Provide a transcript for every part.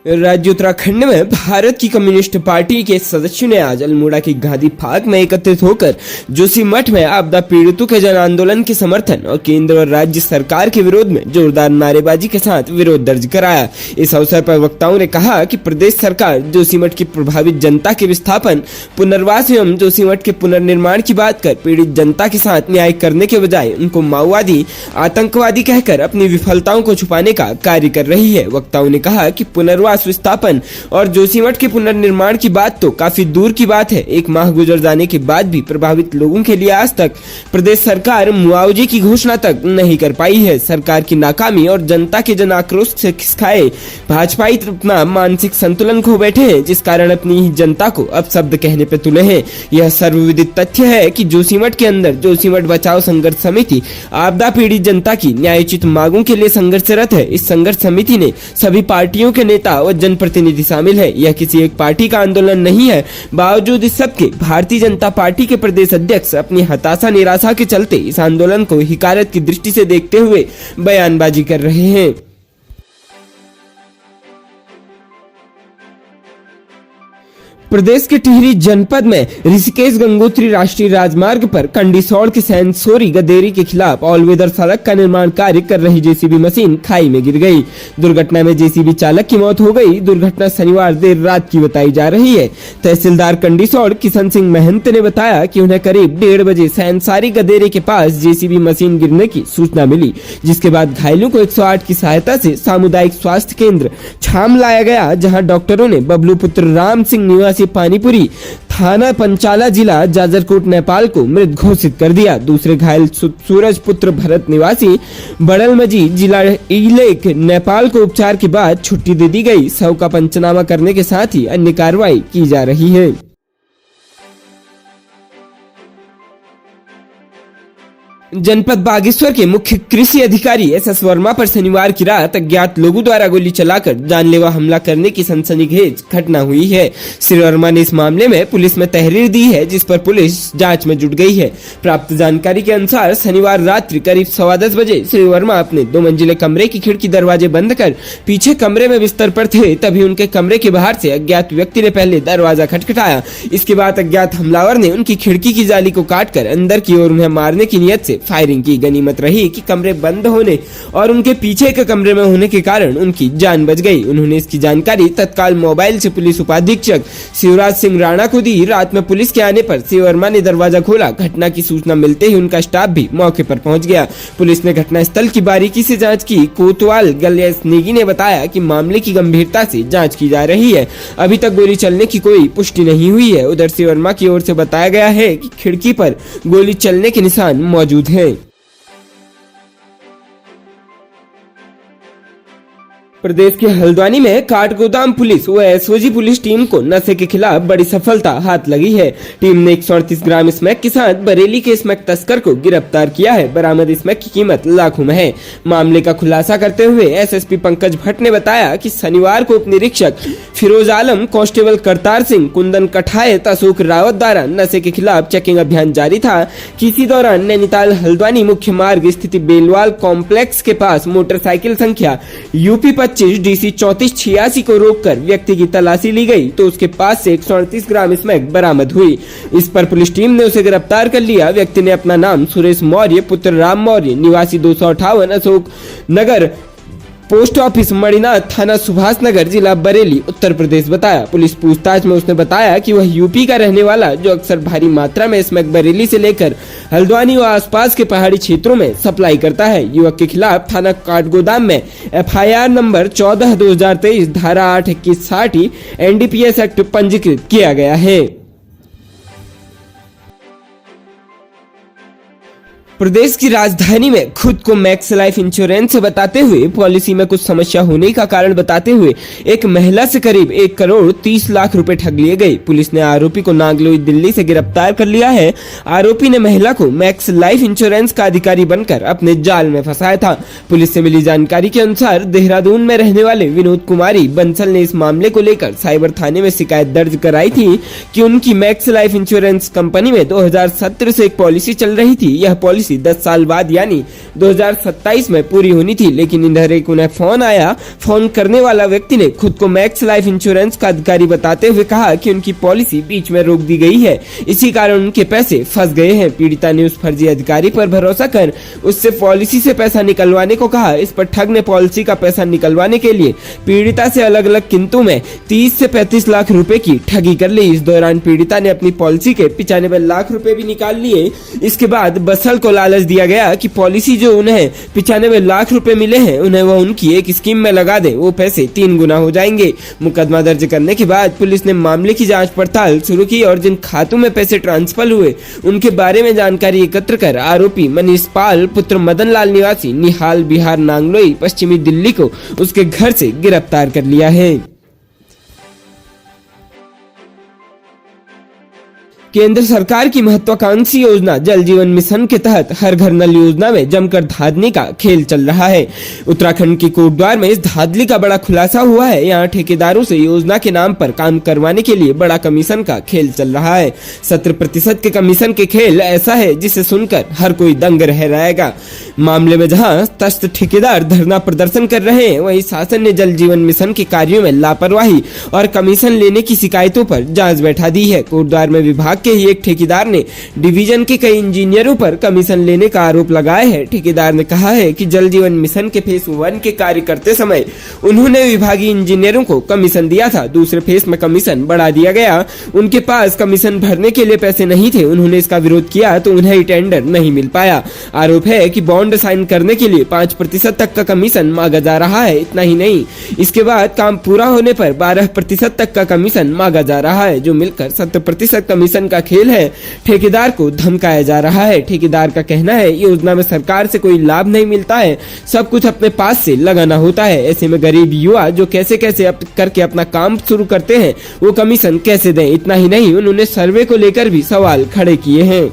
राज्य उत्तराखंड में भारत की कम्युनिस्ट पार्टी के सदस्यों ने आज अल्मोड़ा की गांधी पार्क में एकत्रित होकर जोशीमठ में आपदा पीड़ितों के जन आंदोलन के समर्थन और केंद्र और राज्य सरकार के विरोध में जोरदार नारेबाजी के साथ विरोध दर्ज कराया। इस अवसर पर वक्ताओं ने कहा कि प्रदेश सरकार जोशीमठ की प्रभावित जनता के विस्थापन, पुनर्वास एवं जोशीमठ के पुनर्निर्माण की बात कर पीड़ित जनता के साथ न्याय करने के बजाय उनको माओवादी, आतंकवादी कहकर अपनी विफलताओं को छुपाने का कार्य कर रही है। वक्ताओं ने कहा कि पुनर्वास, विस्थापन और जोशीमठ के पुनर्निर्माण की बात तो काफी दूर की बात है। एक माह गुजर जाने के बाद भी प्रभावित लोगों के लिए आज तक प्रदेश सरकार मुआवजे की घोषणा तक नहीं कर पाई है। सरकार की नाकामी और जनता के जन आक्रोश से खिसकाए भाजपाई अपना मानसिक संतुलन खो बैठे हैं, जिस कारण अपनी ही जनता को अपशब्द कहने पे तुले हैं। यह सर्वविदित तथ्य है कि जोशीमठ के अंदर जोशीमठ बचाओ संघर्ष समिति आपदा पीड़ित जनता की न्यायोचित मांगों के लिए संघर्षरत है। इस संघर्ष समिति ने सभी पार्टियों के नेता और जनप्रतिनिधि शामिल है। यह किसी एक पार्टी का आंदोलन नहीं है। बावजूद इस सबके भारतीय जनता पार्टी के प्रदेश अध्यक्ष अपनी हताशा निराशा के चलते इस आंदोलन को हिकारत की दृष्टि से देखते हुए बयानबाजी कर रहे हैं। प्रदेश के टिहरी जनपद में ऋषिकेश गंगोत्री राष्ट्रीय राजमार्ग पर कंडीसौड़ के सैनसोरी गदेरी के खिलाफ ऑल वेदर सड़क का निर्माण कार्य कर रही जेसीबी मशीन खाई में गिर गई। दुर्घटना में जेसीबी चालक की मौत हो गई। दुर्घटना शनिवार देर रात की बताई जा रही है। तहसीलदार कंडीसौड़ किशन सिंह महंत ने बताया कि उन्हें करीब 1:30 बजे सैनसारी गदेरे के पास जेसीबी मशीन गिरने की सूचना मिली, जिसके बाद घायलों को 108 की सहायता से सामुदायिक स्वास्थ्य केंद्र छाम लाया गया, जहाँ डॉक्टरों ने बबलू पुत्र राम सिंह निवासी पानीपुरी, थाना पंचाला, जिला जाजरकोट, नेपाल को मृत घोषित कर दिया। दूसरे घायल सूरज पुत्र भरत निवासी बड़लमजी, जिला इलेक, नेपाल को उपचार के बाद छुट्टी दे दी गई। शव का पंचनामा करने के साथ ही अन्य कार्रवाई की जा रही है। जनपद बागेश्वर के मुख्य कृषि अधिकारी एस वर्मा पर शनिवार की रात अज्ञात लोगों द्वारा गोली चलाकर जानलेवा हमला करने की सनसनीखेज घटना हुई है। श्री वर्मा ने इस मामले में पुलिस में तहरीर दी है, जिस पर पुलिस जांच में जुट गई है। प्राप्त जानकारी के अनुसार शनिवार रात्रि करीब 10:15 बजे श्री वर्मा अपने 2 मंजिले कमरे की खिड़की दरवाजे बंद कर पीछे कमरे में बिस्तर पर थे। तभी उनके कमरे के बाहर से अज्ञात व्यक्ति ने पहले दरवाजा खटखटाया। इसके बाद अज्ञात हमलावर ने उनकी खिड़की की जाली को काटकर अंदर की ओर उन्हें मारने की नियत से फायरिंग की। गनीमत रही कि कमरे बंद होने और उनके पीछे के कमरे में होने के कारण उनकी जान बच गई। उन्होंने इसकी जानकारी तत्काल मोबाइल से पुलिस उपाधीक्षक शिवराज सिंह राणा को दी। रात में पुलिस के आने पर श्री वर्मा ने दरवाजा खोला। घटना की सूचना मिलते ही उनका स्टाफ भी मौके पर पहुंच गया। पुलिस ने घटना स्थल की बारीकी से जांच की। कोतवाल गलेस नेगी ने बताया कि मामले की गंभीरता से जांच की जा रही है। अभी तक गोली चलने की कोई पुष्टि नहीं हुई है। उधर श्री वर्मा की ओर से बताया गया है कि खिड़की पर गोली चलने के निशान मौजूद हैं। प्रदेश के हल्द्वानी में काठगोदाम पुलिस व एसओजी पुलिस टीम को नशे के खिलाफ बड़ी सफलता हाथ लगी है। टीम ने 138 ग्राम स्मैक के साथ बरेली के स्मैक तस्कर को गिरफ्तार किया है। बरामद स्मैक की कीमत लाखों में है। मामले का खुलासा करते हुए एसएसपी पंकज भट्ट ने बताया कि शनिवार को उप निरीक्षक फिरोज आलम, कांस्टेबल करतार सिंह, कुंदन कठायत, अशोक रावत द्वारा नशे के खिलाफ चेकिंग अभियान जारी था कि इसी दौरान नैनीताल हल्द्वानी मुख्य मार्ग स्थित बेलवाल कॉम्प्लेक्स के पास मोटरसाइकिल संख्या यूपी 25 DC 3486 को रोककर व्यक्ति की तलाशी ली गई तो उसके पास से 138 ग्राम स्मैक बरामद हुई। इस पर पुलिस टीम ने उसे गिरफ्तार कर लिया। व्यक्ति ने अपना नाम सुरेश मौर्य पुत्र राम मौर्य, निवासी 258 अशोक नगर, पोस्ट ऑफिस मणिनाथ, थाना सुभाष नगर, जिला बरेली, उत्तर प्रदेश बताया। पुलिस पूछताछ में उसने बताया कि वह यूपी का रहने वाला जो अक्सर भारी मात्रा में स्मैक बरेली से लेकर हल्द्वानी व आसपास के पहाड़ी क्षेत्रों में सप्लाई करता है। युवक के खिलाफ थाना काठगोदाम में FIR नंबर 14/2023 धारा 82160 NDPS एक्ट पंजीकृत किया गया है। प्रदेश की राजधानी में खुद को मैक्स लाइफ इंश्योरेंस बताते हुए पॉलिसी में कुछ समस्या होने का कारण बताते हुए एक महिला से करीब 1 करोड़ 30 लाख रुपए ठग लिए गए। पुलिस ने आरोपी को नागलोई, दिल्ली से गिरफ्तार कर लिया है। आरोपी ने महिला को मैक्स लाइफ इंश्योरेंस का अधिकारी बनकर अपने जाल में फंसाया था। पुलिस से मिली जानकारी के अनुसार देहरादून में रहने वाले विनोद कुमारी बंसल ने इस मामले को लेकर साइबर थाने में शिकायत दर्ज कराई थी कि उनकी मैक्स लाइफ इंश्योरेंस कंपनी में 2017 से एक पॉलिसी चल रही थी। यह पॉलिसी पॉलिसी 10 साल बाद यानी 2027 में पूरी होनी थी, लेकिन इधर एक उन्हें फोन आया। फोन करने वाला व्यक्ति ने खुद को मैक्स लाइफ इंश्योरेंस का अधिकारी बताते हुए कहा कि उनकी पॉलिसी बीच में रोक दी गई है, इसी कारण उनके पैसे फंस गए हैं। पीड़िता ने उस फर्जी अधिकारी पर भरोसा कर उससे पॉलिसी से पैसा निकलवाने को कहा। इस पर ठग ने पॉलिसी का पैसा निकलवाने के लिए पीड़िता से अलग अलग किंतु में 30 से 35 लाख रुपए की ठगी कर ली। इस दौरान पीड़िता ने अपनी पॉलिसी के 95 लाख रुपए भी निकाल लिए। इसके बाद बसल को लालच दिया गया कि पॉलिसी जो उन्हें 95 लाख रुपए मिले हैं उन्हें वो उनकी एक स्कीम में लगा दे, वो पैसे 3 गुना हो जाएंगे। मुकदमा दर्ज करने के बाद पुलिस ने मामले की जांच पड़ताल शुरू की और जिन खातों में पैसे ट्रांसफर हुए उनके बारे में जानकारी एकत्र कर आरोपी मनीष पाल पुत्र मदन लाल निवासी निहाल बिहार नांगलोई पश्चिमी दिल्ली को उसके घर से गिरफ्तार कर लिया है। केंद्र सरकार की महत्वाकांक्षी योजना जल जीवन मिशन के तहत हर घर नल योजना में जमकर धांधली का खेल चल रहा है। उत्तराखंड के कोटद्वार में इस धांधली का बड़ा खुलासा हुआ है। यहाँ ठेकेदारों से योजना के नाम पर काम करवाने के लिए बड़ा कमीशन का खेल चल रहा है। 17% के कमीशन के खेल ऐसा है जिसे सुनकर हर कोई दंग रह जाएगा। मामले में जहां तस्त ठेकेदार धरना प्रदर्शन कर रहे हैं, वहीं शासन ने जल जीवन मिशन के कार्यों में लापरवाही और कमीशन लेने की शिकायतों पर जांच बैठा दी है। कोटद्वार में विभाग के ही एक ठेकेदार ने डिवीजन के कई इंजीनियरों पर कमीशन लेने का आरोप लगाया है। ठेकेदार ने कहा है कि जल जीवन मिशन के फेज 1 के कार्य करते समय उन्होंने विभागीय इंजीनियरों को कमीशन दिया था, दूसरे फेज में कमीशन बढ़ा दिया गया। उनके पास कमीशन भरने के लिए पैसे नहीं थे, उन्होंने इसका विरोध किया तो उन्हें टेंडर नहीं मिल पाया। आरोप है कि बॉन्ड साइन करने के लिए 5% तक का कमीशन मांगा जा रहा है। इतना ही नहीं, इसके बाद काम पूरा होने पर 12% तक का कमीशन मांगा जा रहा है, जो मिलकर 70% कमीशन का खेल है। ठेकेदार को धमकाया जा रहा है। ठेकेदार का कहना है योजना में सरकार से कोई लाभ नहीं मिलता है, सब कुछ अपने पास से लगाना होता है। ऐसे में गरीब युवा जो कैसे करके अपना काम शुरू करते हैं वो कमीशन कैसे दें। इतना ही नहीं, उन्होंने सर्वे को लेकर भी सवाल खड़े किए हैं।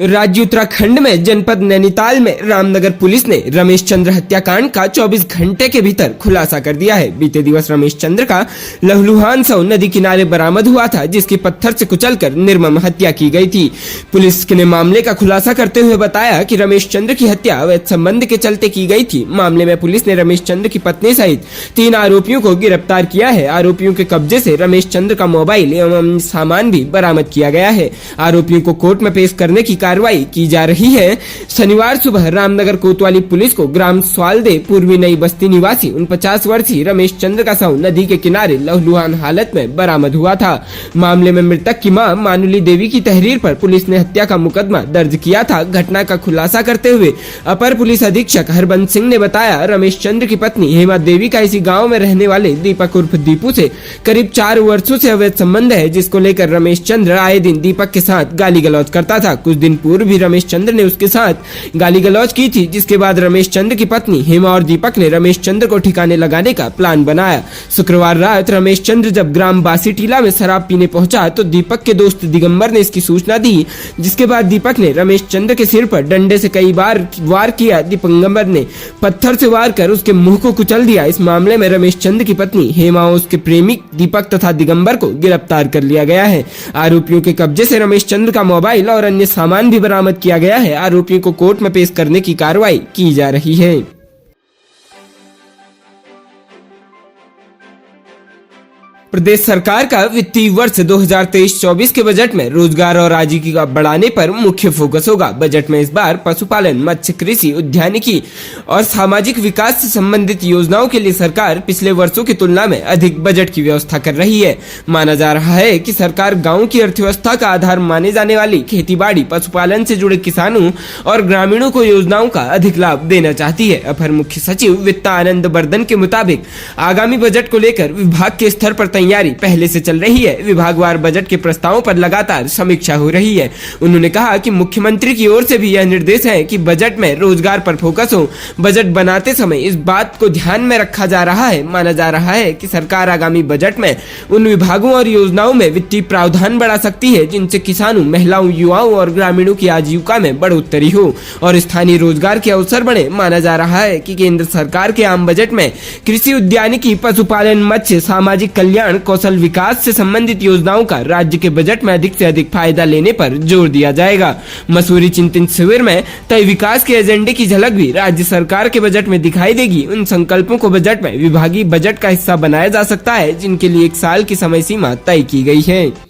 राज्य उत्तराखंड में जनपद नैनीताल में रामनगर पुलिस ने रमेश चंद्र हत्याकांड का 24 घंटे के भीतर खुलासा कर दिया है। बीते दिवस रमेश चंद्र का लहलुहान शव नदी किनारे बरामद हुआ था, जिसकी पत्थर से कुचलकर निर्मम हत्या की गई थी। पुलिस ने मामले का खुलासा करते हुए बताया कि रमेश चंद्र की हत्या अवैध संबंध के चलते की गई थी। मामले में पुलिस ने रमेश चंद्र की पत्नी सहित 3 आरोपियों को गिरफ्तार किया है। आरोपियों के कब्जे से रमेश चंद्र का मोबाइल एवं सामान भी बरामद किया गया है। आरोपियों को कोर्ट में पेश करने की कार्रवाई की जा रही है। शनिवार सुबह रामनगर कोतवाली पुलिस को ग्राम स्वालदे पूर्वी नई बस्ती निवासी 49 वर्षीय रमेश चंद्र का शव नदी के किनारे लहलुहान हालत में बरामद हुआ था। मामले में मृतक की मां मानुली देवी की तहरीर पर पुलिस ने हत्या का मुकदमा दर्ज किया था। घटना का खुलासा करते हुए अपर पुलिस अधीक्षक हरबंस सिंह ने बताया, रमेश चंद्र की पत्नी हेमा देवी का इसी गाँव में रहने वाले दीपक उर्फ दीपू से करीब 4 वर्षों से अवैध संबंध है, जिसको लेकर रमेश चंद्र आए दिन दीपक के साथ गाली गलौज करता था। कुछ दिन पूर्व भी रमेश चंद्र ने उसके साथ गाली गलौज की थी, जिसके बाद रमेश चंद्र की पत्नी हेमा और दीपक ने रमेश चंद्र को ठिकाने लगाने का प्लान बनाया। शुक्रवार रात रमेश चंद्र जब ग्राम बासी टीला में शराब पीने पहुंचा तो दीपक के दोस्त दिगंबर ने इसकी सूचना दी, जिसके बाद दीपक ने रमेश चंद्र के सिर पर डंडे से कई बार वार किया। दिगंबर ने पत्थर से वार कर उसके मुंह को कुचल दिया। इस मामले में रमेश चंद्र की पत्नी हेमा और उसके प्रेमी दीपक तथा दिगंबर को गिरफ्तार कर लिया गया है। आरोपियों के कब्जे से रमेश चंद्र का मोबाइल और अन्य सामान भी बरामद किया गया है। आरोपियों को कोर्ट में पेश करने की कार्रवाई की जा रही है। प्रदेश सरकार का वित्तीय वर्ष 2023-24 के बजट में रोजगार और आजीविका बढ़ाने पर मुख्य फोकस होगा। बजट में इस बार पशुपालन, मत्स्य, कृषि, उद्यानिकी और सामाजिक विकास से संबंधित योजनाओं के लिए सरकार पिछले वर्षों की तुलना में अधिक बजट की व्यवस्था कर रही है। माना जा रहा है कि सरकार गाँव की अर्थव्यवस्था का आधार माने जाने वाली खेती-बाड़ी, पशुपालन से जुड़े किसानों और ग्रामीणों को योजनाओं का अधिक लाभ देना चाहती है। अपर मुख्य सचिव वित्त आनंद बर्धन के मुताबिक आगामी बजट को लेकर विभाग के स्तर पर तैयारी पहले से चल रही है। विभागवार बजट के प्रस्तावों पर लगातार समीक्षा हो रही है। उन्होंने कहा कि मुख्यमंत्री की ओर से भी यह निर्देश है कि बजट में रोजगार पर फोकस हो। बजट बनाते समय इस बात को ध्यान में रखा जा रहा है। माना जा रहा है कि सरकार आगामी बजट में उन विभागों और योजनाओं में वित्तीय प्रावधान बढ़ा सकती है जिनसे किसानों, महिलाओं, युवाओं और ग्रामीणों की आजीविका में बढ़ोतरी हो और स्थानीय रोजगार के अवसर बढ़े। माना जा रहा है कि केंद्र सरकार के आम बजट में कृषि, उद्यानिकी, पशुपालन, मत्स्य, सामाजिक कल्याण, प्रशिक्षण, कौशल विकास से संबंधित योजनाओं का राज्य के बजट में अधिक से अधिक फायदा लेने पर जोर दिया जाएगा। मसूरी चिंतन शिविर में तय विकास के एजेंडे की झलक भी राज्य सरकार के बजट में दिखाई देगी। उन संकल्पों को बजट में विभागीय बजट का हिस्सा बनाया जा सकता है जिनके लिए 1 साल की समय सीमा तय की गई है।